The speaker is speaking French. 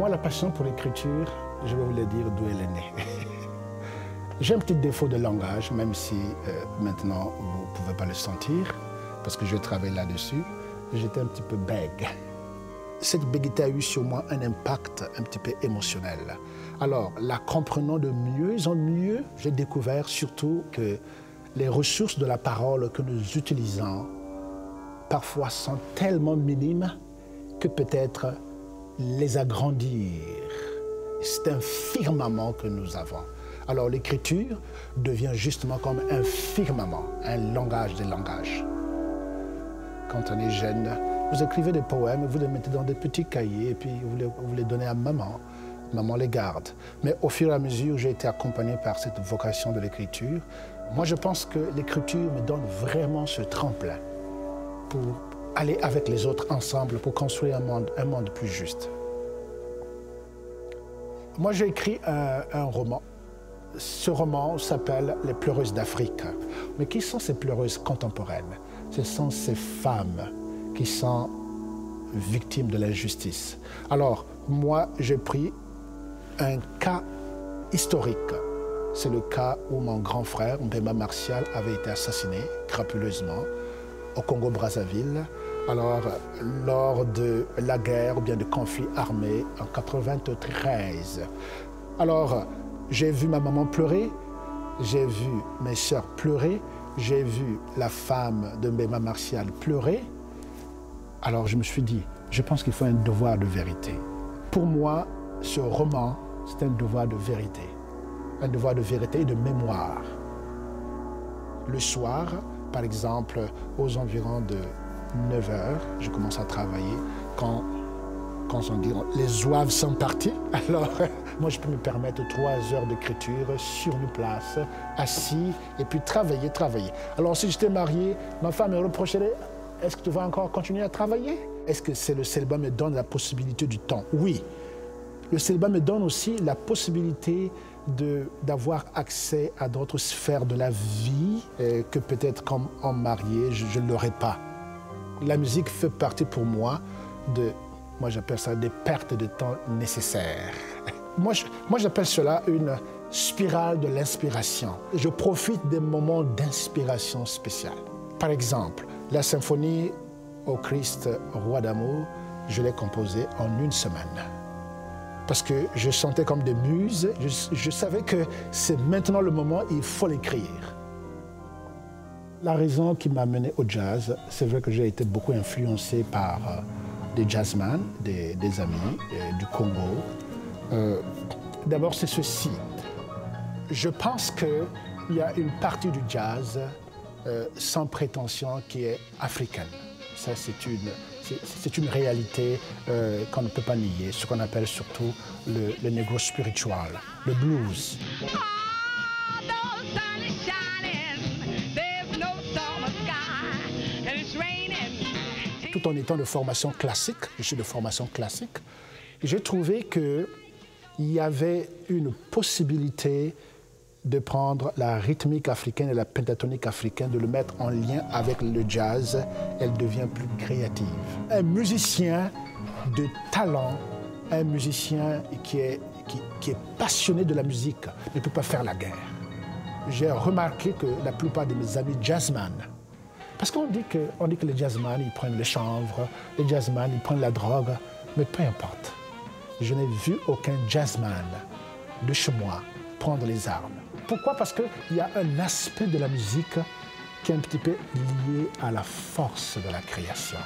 Moi, la passion pour l'écriture, je vais vous le dire d'où elle est née. J'ai un petit défaut de langage, même si maintenant vous ne pouvez pas le sentir, parce que je travaille là-dessus. J'étais un petit peu bègue. Cette béguité a eu sur moi un impact un petit peu émotionnel. Alors, la comprenant de mieux en mieux, j'ai découvert surtout que les ressources de la parole que nous utilisons parfois sont tellement minimes que peut-être les agrandir. C'est un firmament que nous avons. Alors l'écriture devient justement comme un firmament, un langage des langages. Quand on est jeune, vous écrivez des poèmes, vous les mettez dans des petits cahiers et puis vous les donnez à maman. Maman les garde. Mais au fur et à mesure, j'ai été accompagné par cette vocation de l'écriture. Moi, je pense que l'écriture me donne vraiment ce tremplin pour aller avec les autres ensemble pour construire un monde plus juste. Moi, j'ai écrit un roman. Ce roman s'appelle « Les pleureuses d'Afrique ». Mais qui sont ces pleureuses contemporaines? Ce sont ces femmes qui sont victimes de l'injustice. Alors, moi, j'ai pris un cas historique. C'est le cas où mon grand frère, Mbemba Martial, avait été assassiné crapuleusement au Congo-Brazzaville. Alors, lors de la guerre ou bien de conflits armés en 1993. Alors, j'ai vu ma maman pleurer, j'ai vu mes sœurs pleurer, j'ai vu la femme de Mbemba Martial pleurer. Alors, je me suis dit, je pense qu'il faut un devoir de vérité. Pour moi, ce roman, c'est un devoir de vérité. Un devoir de vérité et de mémoire. Le soir, par exemple, aux environs de 9 h, je commence à travailler. Quand on dit les zouaves sont partis, alors moi je peux me permettre 3 heures d'écriture sur une place, assis, et puis travailler. Alors si j'étais marié, ma femme me reprocherait, est-ce que tu vas encore continuer à travailler? Est-ce que le célibat me donne la possibilité du temps? Oui. Le célibat me donne aussi la possibilité d'avoir accès à d'autres sphères de la vie que peut-être comme homme marié, je ne l'aurais pas. La musique fait partie pour moi moi j'appelle ça des pertes de temps nécessaires. Moi j'appelle cela une spirale de l'inspiration. Je profite des moments d'inspiration spéciale. Par exemple, la symphonie au Christ, roi d'amour, je l'ai composée en 1 semaine. Parce que je sentais comme des muses, je savais que c'est maintenant le moment, il faut l'écrire. La raison qui m'a mené au jazz, c'est vrai que j'ai été beaucoup influencé par des jazzmen, des amis du Congo. D'abord, c'est ceci. Je pense qu'il y a une partie du jazz sans prétention qui est africaine. Ça, c'est une réalité qu'on ne peut pas nier, ce qu'on appelle surtout le negro spiritual, le blues. Tout en étant de formation classique, je suis de formation classique, j'ai trouvé qu'il y avait une possibilité de prendre la rythmique africaine et la pentatonique africaine, de le mettre en lien avec le jazz, elle devient plus créative. Un musicien de talent, un musicien qui est passionné de la musique, ne peut pas faire la guerre. J'ai remarqué que la plupart de mes amis jazzmen, parce qu'on dit que les jazzmen, ils prennent le chanvre, les jazzmen, ils prennent la drogue, mais peu importe. Je n'ai vu aucun jazzman de chez moi prendre les armes. Pourquoi? Parce qu'il y a un aspect de la musique qui est un petit peu lié à la force de la création.